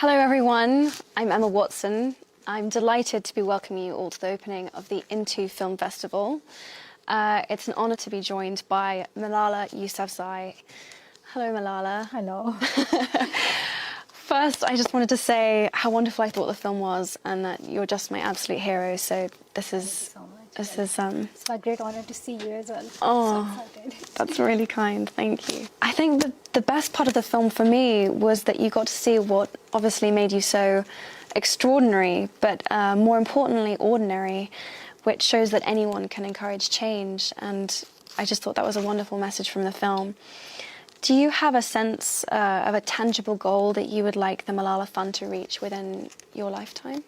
Hello everyone, I'm Emma Watson. I'm delighted to be welcoming you all to the opening of the Into Film Festival. It's an honour to be joined by Malala Yousafzai. Hello Malala. Hello. First, I just wanted to say how wonderful I thought the film was and that you're just my absolute hero, so this is... It's my great honour to see you as well. Oh, so excited. That's really kind, thank you. I think the best part of the film for me was that you got to see what obviously made you so extraordinary, but more importantly, ordinary, which shows that anyone can encourage change, and I just thought that was a wonderful message from the film. Do you have a sense of a tangible goal that you would like the Malala Fund to reach within your lifetime?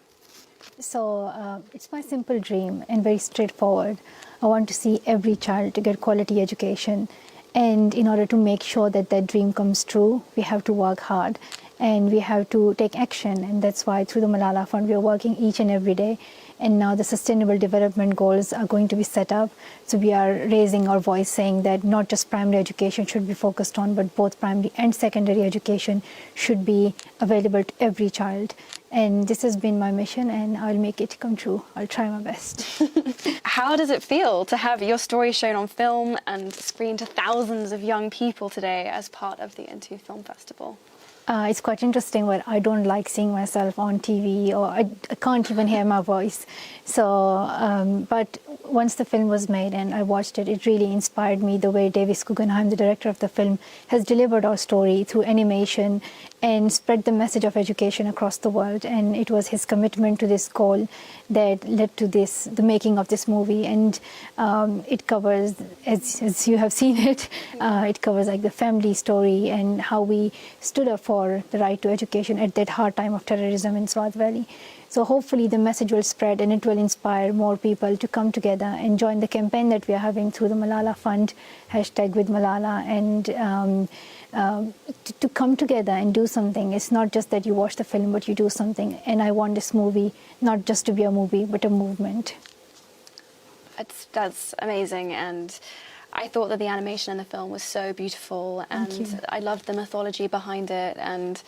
So it's my simple dream and very straightforward. I want to see every child to get quality education. And in order to make sure that that dream comes true, we have to work hard and we have to take action. And that's why through the Malala Fund, we are working each and every day. And now the Sustainable Development Goals are going to be set up. So we are raising our voice saying that not just primary education should be focused on, but both primary and secondary education should be available to every child. And this has been my mission, and I'll make it come true. I'll try my best. How does it feel to have your story shown on film and screened to thousands of young people today as part of the Into Film Festival? It's quite interesting, but I don't like seeing myself on TV, or I can't even hear my voice. So, but once the film was made and I watched it, it really inspired me the way Davis Guggenheim, the director of the film, has delivered our story through animation and spread the message of education across the world. And it was his commitment to this goal that led to the making of this movie. And it covers, as you have seen it, it covers like the family story and how we stood up for the right to education at that hard time of terrorism in Swat Valley. So hopefully the message will spread and it will inspire more people to come together and join the campaign that we are having through the Malala Fund, #WithMalala, and to come together and do something. It's not just that you watch the film, but you do something. And I want this movie not just to be a movie, but a movement. That's amazing, and I thought that the animation in the film was so beautiful, and I loved the mythology behind it, and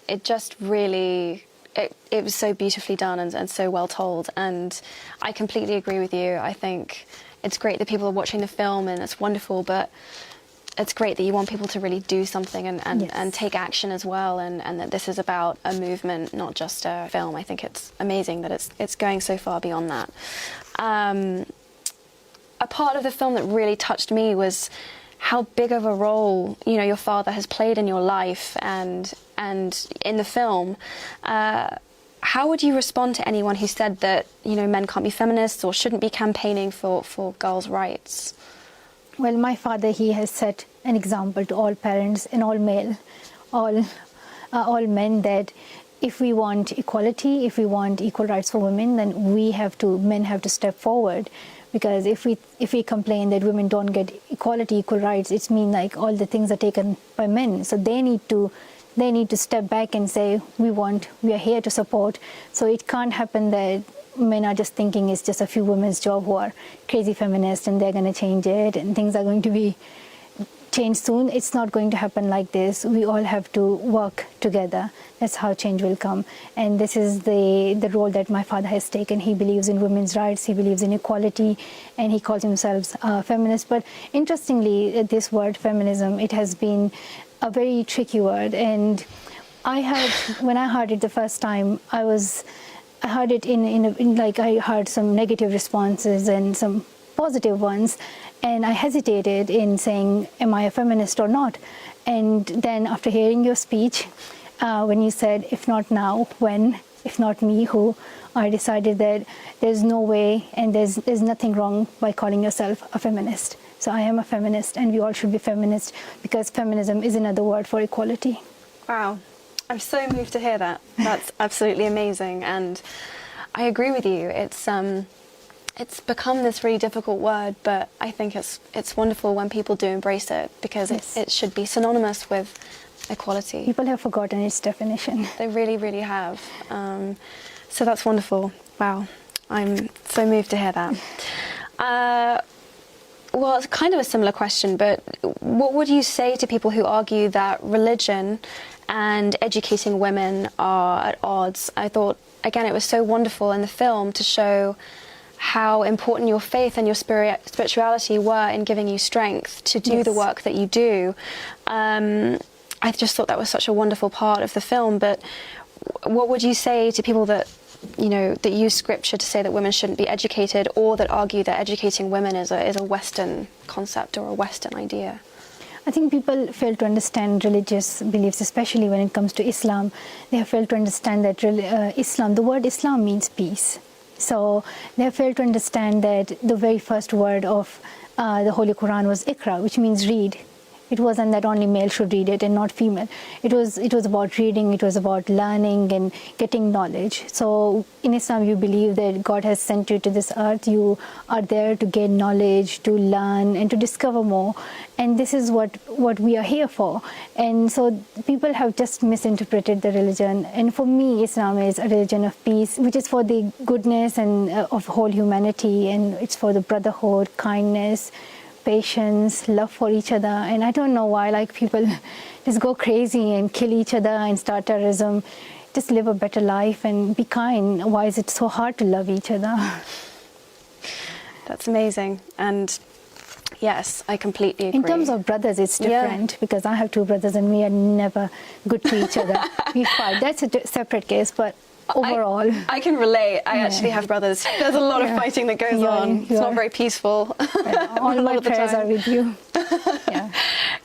it just really... It was so beautifully done and so well told, and I completely agree with you. I think it's great that people are watching the film and it's wonderful, but it's great that you want people to really do something and take action as well, and that this is about a movement, not just a film. I think it's amazing that it's going so far beyond that. A part of the film that really touched me was how big of a role, you know, your father has played in your life and in the film. How would you respond to anyone who said that, you know, men can't be feminists or shouldn't be campaigning for girls' rights? Well, my father, he has set an example to all parents and all men, that if we want equality, if we want equal rights for women, then men have to step forward. Because if we complain that women don't get equality, equal rights, it means like all the things are taken by men. So they need to step back and say, we are here to support. So it can't happen that men are just thinking it's just a few women's job who are crazy feminists and they're going to change it and things are going to be changed soon. It's not going to happen like this. We all have to work together. That's how change will come. And this is the role that my father has taken. He believes in women's rights, he believes in equality, and he calls himself a feminist. But interestingly, this word feminism, it has been a very tricky word. And when I heard it the first time, I heard it I heard some negative responses and some positive ones. And I hesitated in saying, am I a feminist or not? And then after hearing your speech, when you said, if not now, when? If not me, who? I decided that there's no way and there's nothing wrong by calling yourself a feminist. So I am a feminist, and we all should be feminists, because feminism is another word for equality. Wow. I'm so moved to hear that. That's absolutely amazing. And I agree with you. It's become this really difficult word, but I think it's wonderful when people do embrace it, because it should be synonymous with equality. People have forgotten its definition. They really, really have. So that's wonderful. Wow. I'm so moved to hear that. Well, it's kind of a similar question, but what would you say to people who argue that religion and educating women are at odds. I thought, again, it was so wonderful in the film to show how important your faith and your spirituality were in giving you strength to do the work that you do. I just thought that was such a wonderful part of the film. But what would you say to people that, you know, that use scripture to say that women shouldn't be educated, or that argue that educating women is a Western concept or a Western idea? I think people fail to understand religious beliefs, especially when it comes to Islam. They have failed to understand that Islam, the word Islam means peace. So they have failed to understand that the very first word of the Holy Quran was Iqra, which means read. It wasn't that only male should read it and not female. It was about reading, it was about learning and getting knowledge. So in Islam, you believe that God has sent you to this earth. You are there to gain knowledge, to learn and to discover more. And this is what we are here for. And so people have just misinterpreted the religion. And for me, Islam is a religion of peace, which is for the goodness and of whole humanity. And it's for the brotherhood, kindness, patience, love for each other. And I don't know why, like, people just go crazy and kill each other and start terrorism. Just live a better life and be kind. Why is it so hard to love each other? That's amazing. And yes, I completely agree. In terms of brothers, it's different, because I have two brothers and we are never good to each other. We fight. That's a separate case, but overall, I can relate. I actually have brothers. There's a lot of fighting that goes on. It's not very peaceful. All my prayers are with you.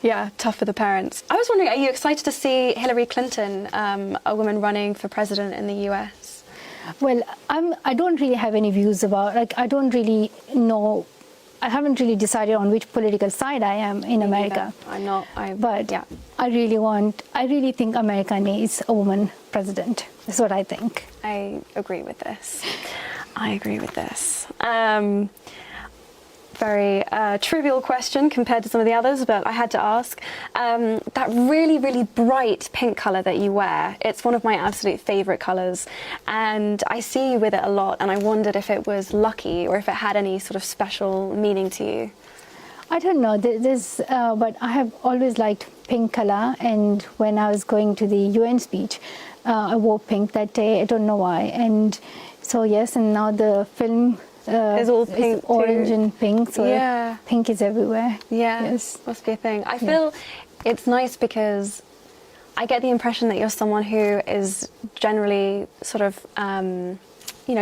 Yeah, tough for the parents. I was wondering, are you excited to see Hillary Clinton, a woman running for president in the US? Well, I don't really have any views about, like, I don't really know. I haven't really decided on which political side I am in America. I'm not. But I really think America needs a woman president. That's what I think. I agree with this. Very trivial question compared to some of the others, but I had to ask. That really, really bright pink colour that you wear, it's one of my absolute favourite colours, and I see you with it a lot, and I wondered if it was lucky or if it had any sort of special meaning to you. I don't know, but I have always liked pink colour, and when I was going to the UN speech, I wore pink that day. I don't know why. And so yes, and now the film is all pink, orange too. And pink, so pink is everywhere. Yeah, yes, must be a thing. I feel it's nice because I get the impression that you're someone who is generally sort of,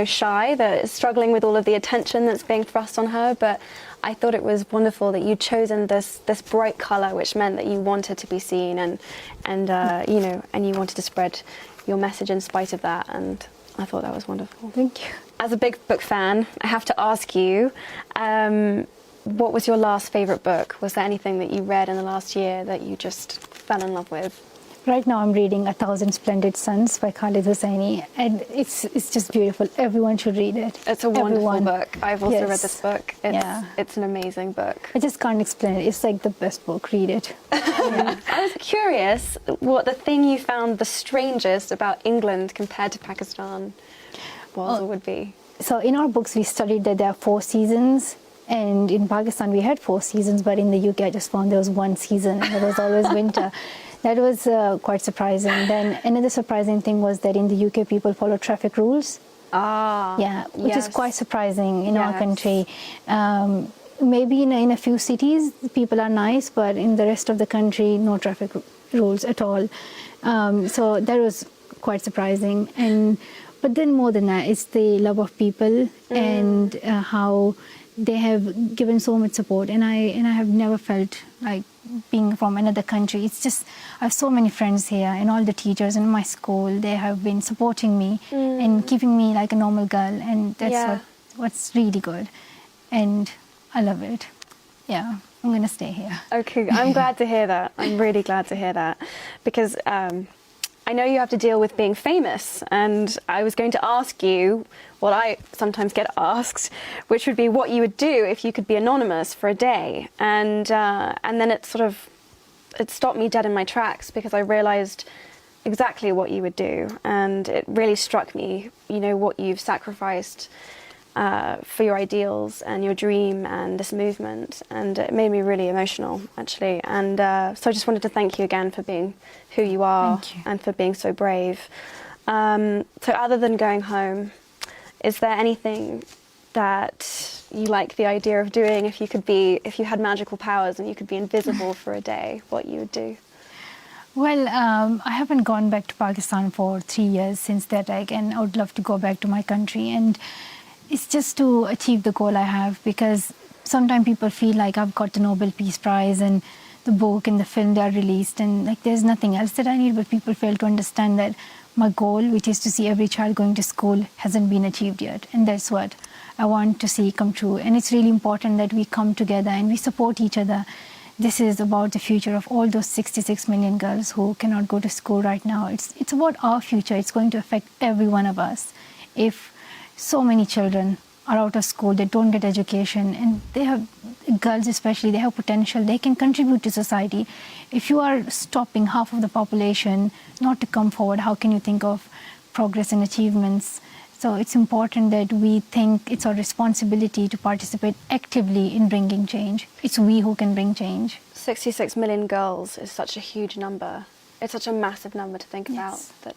shy, that is struggling with all of the attention that's being thrust on her. But I thought it was wonderful that you'd chosen this bright colour, which meant that you wanted to be seen and you wanted to spread your message in spite of that. And I thought that was wonderful. Thank you. As a big book fan, I have to ask you, what was your last favourite book? Was there anything that you read in the last year that you just fell in love with? Right now I'm reading 1,000 Splendid Suns by Khaled Hosseini, and it's just beautiful. Everyone should read it. It's a wonderful book. I've also read this book. It's an amazing book. I just can't explain it. It's like the best book. Read it. I was curious what the thing you found the strangest about England compared to Pakistan was or would be. So in our books we studied that there are 4 seasons, and in Pakistan we had 4 seasons, but in the UK I just found there was 1 season, and it was always winter. That was quite surprising. Then another surprising thing was that in the UK people follow traffic rules. Which is quite surprising in our country. Maybe in a few cities people are nice, but in the rest of the country no traffic rules at all. So that was quite surprising. But then more than that, it's the love of people and how they have given so much support, and I have never felt like being from another country. It's just, I have so many friends here, and all the teachers in my school, they have been supporting me and keeping me like a normal girl, and that's what's really good, and I love it. Yeah, I'm gonna stay here. Okay, I'm glad to hear that. I'm really glad to hear that, because I know you have to deal with being famous, and I was going to ask you what I sometimes get asked, which would be what you would do if you could be anonymous for a day. And then it stopped me dead in my tracks, because I realised exactly what you would do, and it really struck me, what you've sacrificed for your ideals and your dream and this movement, and it made me really emotional, actually. And so I just wanted to thank you again for being who you are and for being so brave. So other than going home, is there anything that you like the idea of doing if you had magical powers and you could be invisible for a day, what you would do? Well, I haven't gone back to Pakistan for 3 years since the attack, and I would love to go back to my country. And it's just to achieve the goal I have, because sometimes people feel like I've got the Nobel Peace Prize and the book and the film, they are released, and like there's nothing else that I need, but people fail to understand that my goal, which is to see every child going to school, hasn't been achieved yet. And that's what I want to see come true. And it's really important that we come together and we support each other. This is about the future of all those 66 million girls who cannot go to school right now. It's about our future. It's going to affect every one of us. If so many children are out of school, they don't get education, and they have, girls especially, they have potential, they can contribute to society. If you are stopping half of the population not to come forward, how can you think of progress and achievements? So it's important that we think it's our responsibility to participate actively in bringing change. It's we who can bring change. 66 million girls is such a huge number. It's such a massive number to think about that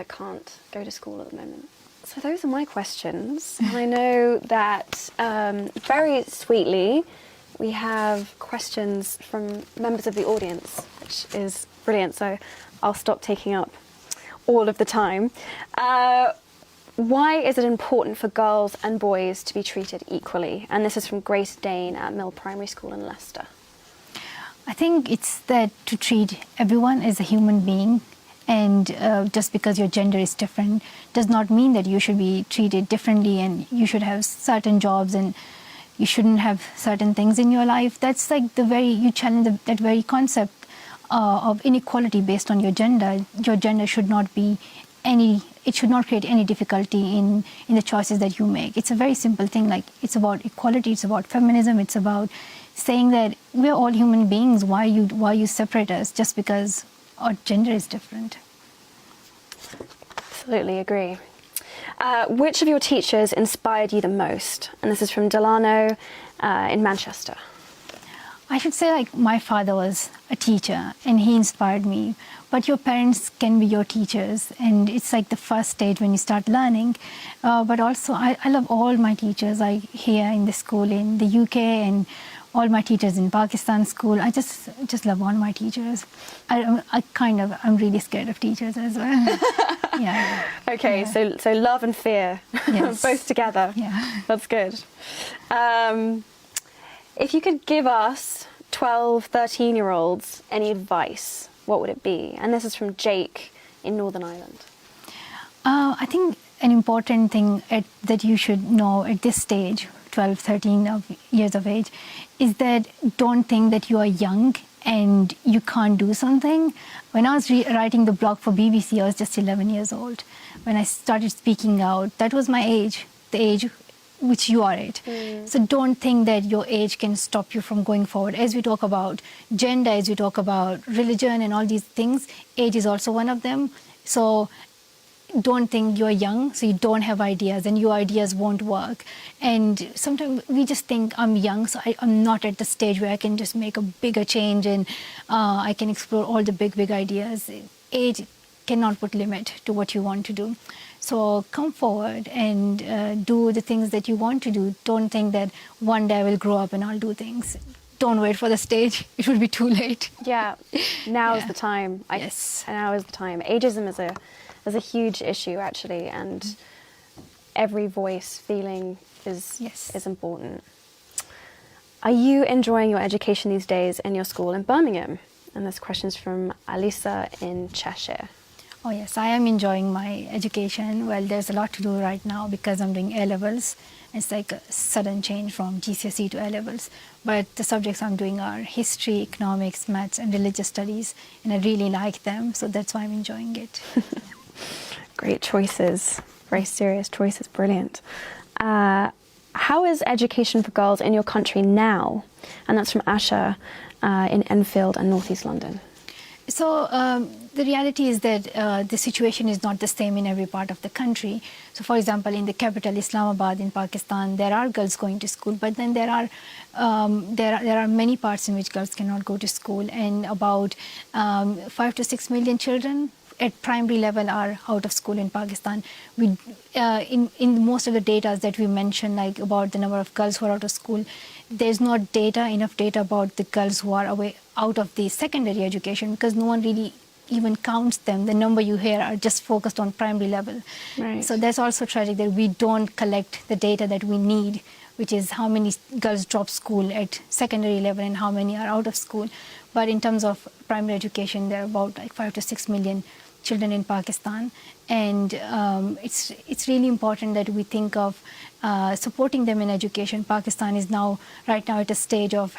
can't go to school at the moment. So those are my questions. And I know that very sweetly we have questions from members of the audience, which is brilliant. So I'll stop taking up all of the time. Why is it important for girls and boys to be treated equally? And this is from Grace Dane at Mill Primary School in Leicester. I think it's that to treat everyone as a human being, and just because your gender is different does not mean that you should be treated differently and you should have certain jobs and you shouldn't have certain things in your life. That's like you challenge that very concept of inequality based on your gender. Your gender should not be it should not create any difficulty in the choices that you make. It's a very simple thing, like it's about equality, it's about feminism, it's about saying that we're all human beings. Why you separate us just because our gender is different? Absolutely agree. Which of your teachers inspired you the most? And this is from Delano in Manchester. I should say, like, my father was a teacher and he inspired me. But your parents can be your teachers, and it's like the first stage when you start learning. But also, I love all my teachers, like here in the school in the UK, and all my teachers in Pakistan school. I just love all my teachers. I'm really scared of teachers as well. Yeah. Okay, yeah. So love and fear, yes. both together. Yeah. That's good. If you could give us 12, 13-year-olds any advice, what would it be? And this is from Jake in Northern Ireland. I think an important thing that you should know at this stage, 12, 13 years of age, is that don't think that you are young and you can't do something. When I was writing the blog for BBC, I was just 11 years old. When I started speaking out, that was my age, the age which you are at. So don't think that your age can stop you from going forward. As we talk about gender, as we talk about religion and all these things, age is also one of them. So don't think you're young, so you don't have ideas and your ideas won't work. And sometimes we just think I'm young, so I'm not at the stage where I can just make a bigger change and I can explore all the big ideas. Age cannot put limit to what you want to do. So come forward and do the things that you want to do. Don't think that one day I will grow up and I'll do things. Don't wait for the stage. It will be too late. Yeah, now is the time. Yes. Now is the time. Ageism is a huge issue, actually, and every voice, feeling is important. Are you enjoying your education these days in your school in Birmingham? And this question's from Alisa in Cheshire. Oh yes, I am enjoying my education. Well, there's a lot to do right now because I'm doing A-levels. It's like a sudden change from GCSE to A-levels. But the subjects I'm doing are history, economics, maths, and religious studies, and I really like them, so that's why I'm enjoying it. Great choices, very serious choices, brilliant. How is education for girls in your country now? And that's from Asha in Enfield and North East London. The reality is that the situation is not the same in every part of the country. So, for example, in the capital, Islamabad, in Pakistan, there are girls going to school, but then there are many parts in which girls cannot go to school, and about 5 to 6 million children at primary level are out of school in Pakistan. We, in most of the data that we mentioned, like about the number of girls who are out of school, there's not enough data about the girls who are out of the secondary education, because no one really even counts them. The number you hear are just focused on primary level. Right. So that's also tragic that we don't collect the data that we need, which is how many girls drop school at secondary level and how many are out of school. But in terms of primary education, there are about like 5 to 6 million children in Pakistan, and it's really important that we think of supporting them in education. Pakistan is right now at a stage of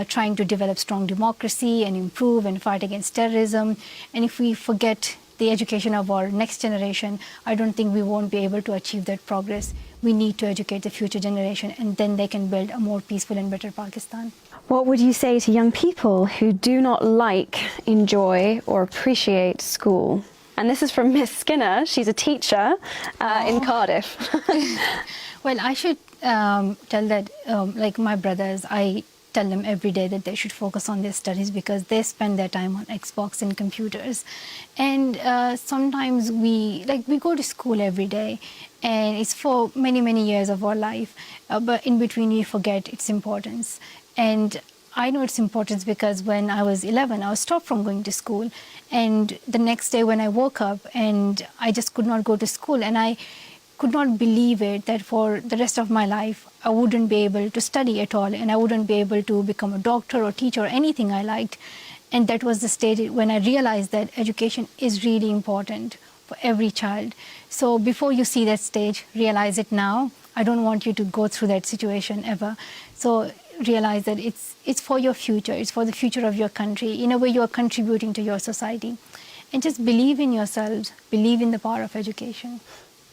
trying to develop strong democracy and improve and fight against terrorism. And if we forget the education of our next generation, I don't think we won't be able to achieve that progress. We need to educate the future generation, and then they can build a more peaceful and better Pakistan. What would you say to young people who do not like, enjoy, or appreciate school? And this is from Miss Skinner. She's a teacher in Cardiff. Well, I should tell that, like my brothers, I tell them every day that they should focus on their studies, because they spend their time on Xbox and computers. And sometimes we go to school every day, and it's for many, many years of our life. But in between, we forget its importance. And I know its importance because when I was 11, I was stopped from going to school. And the next day when I woke up, and I just could not go to school, and I could not believe it, that for the rest of my life, I wouldn't be able to study at all, and I wouldn't be able to become a doctor or teacher or anything I liked. And that was the stage when I realized that education is really important for every child. So before you see that stage, realize it now. I don't want you to go through that situation ever. So realize that it's for your future, it's for the future of your country. In a way, you are contributing to your society. And just believe in yourselves, believe in the power of education.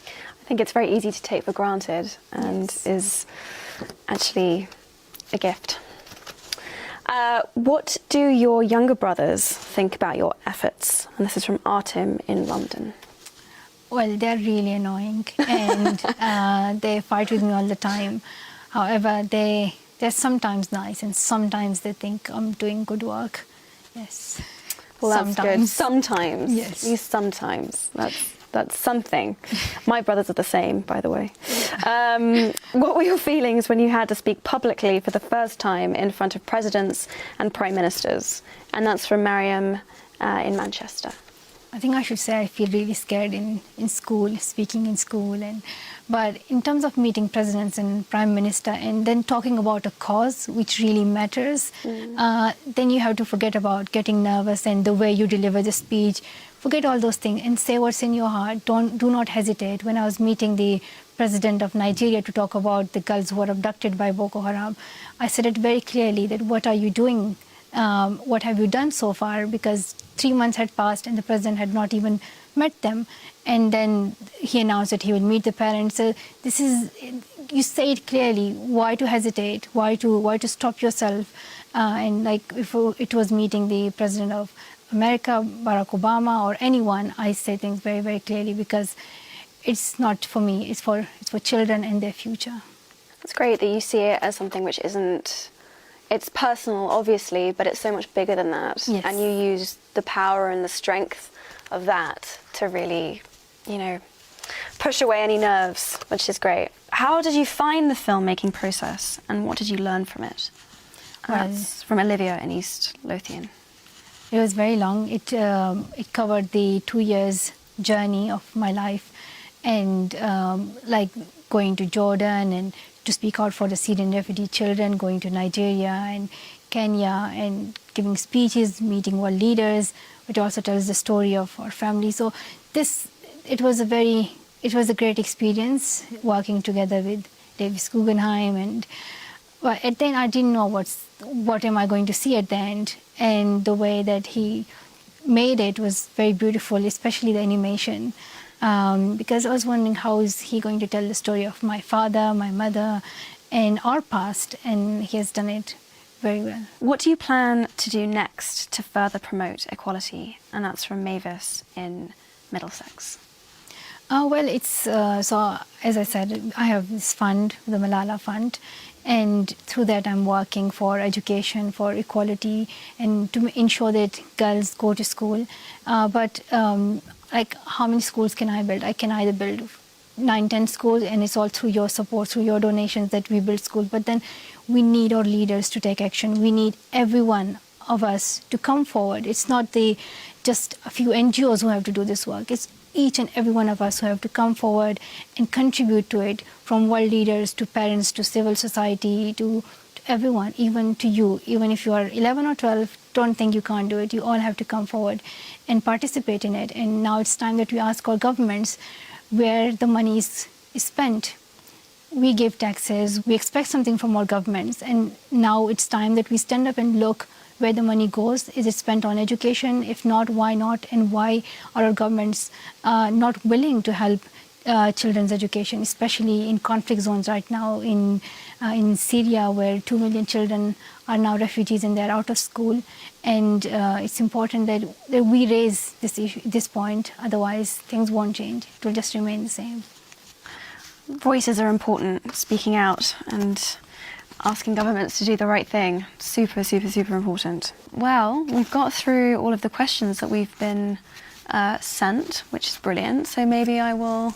I think it's very easy to take for granted, and is actually a gift. What do your younger brothers think about your efforts? And this is from Artem in London. Well, they're really annoying, and they fight with me all the time. However, they're sometimes nice, and sometimes they think I'm doing good work. Yes. Well, that's sometimes. good. Sometimes. Yes. You sometimes. That's something. My brothers are the same, by the way. What were your feelings when you had to speak publicly for the first time in front of presidents and prime ministers? And that's from Mariam in Manchester. I think I should say I feel really scared in school, speaking in school. But in terms of meeting presidents and prime minister and then talking about a cause which really matters, then you have to forget about getting nervous and the way you deliver the speech. Forget all those things and say what's in your heart. Do not hesitate. When I was meeting the president of Nigeria to talk about the girls who were abducted by Boko Haram, I said it very clearly that what are you doing? What have you done so far? Because 3 months had passed and the president had not even met them. And then he announced that he will meet the parents. So this is, you say it clearly. Why to hesitate? Why to stop yourself? And like if it was meeting the president of America, Barack Obama, or anyone, I say things very, very clearly because it's not for me. It's for children and their future. It's great that you see it as something which isn't. It's personal, obviously, but it's so much bigger than that. Yes. And you use the power and the strength of that to really, push away any nerves, which is great. How did you find the filmmaking process, and what did you learn from it? That's from Olivia in East Lothian. It was very long. It covered the 2 years journey of my life, and like going to Jordan and to speak out for the Syrian refugee children, going to Nigeria and Kenya and giving speeches, meeting world leaders, which also tells the story of our family. So it was a great experience working together with Davis Guggenheim, and at the end I didn't know what am I going to see at the end, and the way that he made it was very beautiful, especially the animation. Because I was wondering how is he going to tell the story of my father, my mother, and our past, and he has done it very well. What do you plan to do next to further promote equality? And that's from Mavis in Middlesex. Well, it's so as I said, I have this fund, the Malala Fund, and through that I'm working for education, for equality, and to ensure that girls go to school. But like, how many schools can I build? I can either build 9, 10 schools, and it's all through your support, through your donations that we build schools. But then we need our leaders to take action. We need everyone of us to come forward. It's not just a few NGOs who have to do this work. It's each and every one of us who have to come forward and contribute to it, from world leaders to parents to civil society to everyone, even to you. Even if you are 11 or 12, don't think you can't do it. You all have to come forward and participate in it. And now it's time that we ask our governments where the money is spent. We give taxes, we expect something from our governments, and now it's time that we stand up and look where the money goes. Is it spent on education? If not, why not? And why are our governments not willing to help children's education, especially in conflict zones right now, in Syria, where 2 million children are now refugees and they're out of school. And it's important that we raise this point, otherwise things won't change. It will just remain the same. Voices are important, speaking out and asking governments to do the right thing. Super, super, super important. Well, we've got through all of the questions that we've been sent, which is brilliant. So maybe I will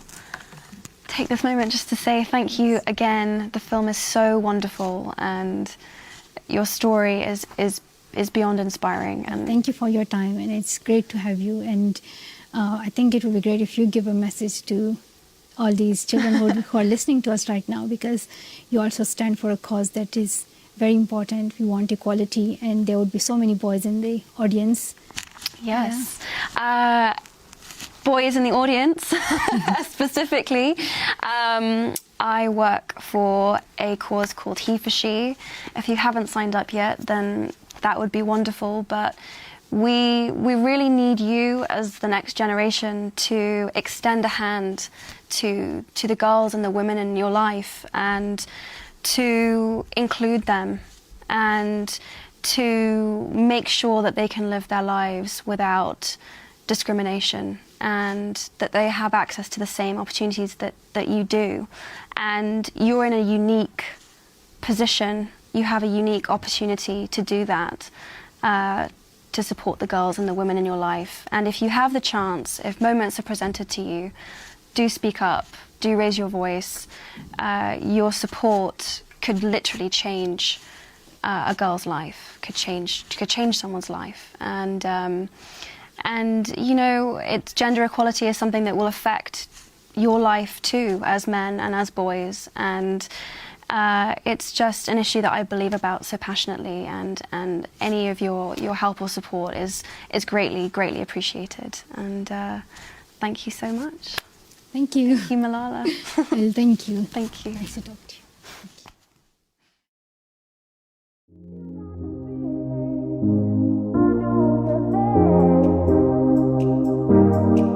take this moment just to say thank you again. The film is so wonderful, and your story is beyond inspiring. And thank you for your time, and it's great to have you. And I think it would be great if you give a message to all these children who are listening to us right now, because you also stand for a cause that is very important. We want equality, and there would be so many boys in the audience. Yes. Yeah. Boys in the audience, specifically. I work for a cause called He for She. If you haven't signed up yet, then that would be wonderful. But we really need you as the next generation to extend a hand to the girls and the women in your life, and to include them, and to make sure that they can live their lives without discrimination, and that they have access to the same opportunities that you do. And you're in a unique position. You have a unique opportunity to do that, to support the girls and the women in your life. And if you have the chance, if moments are presented to you, do speak up, do raise your voice. Your support could literally change a girl's life, could change someone's life. And you know, gender equality is something that will affect your life too, as men and as boys. And it's just an issue that I believe about so passionately, and any of your help or support is greatly, greatly appreciated. And thank you so much. Thank you. Thank you, Malala. Well, thank you. Thank you. Nice to talk to you. Thank you.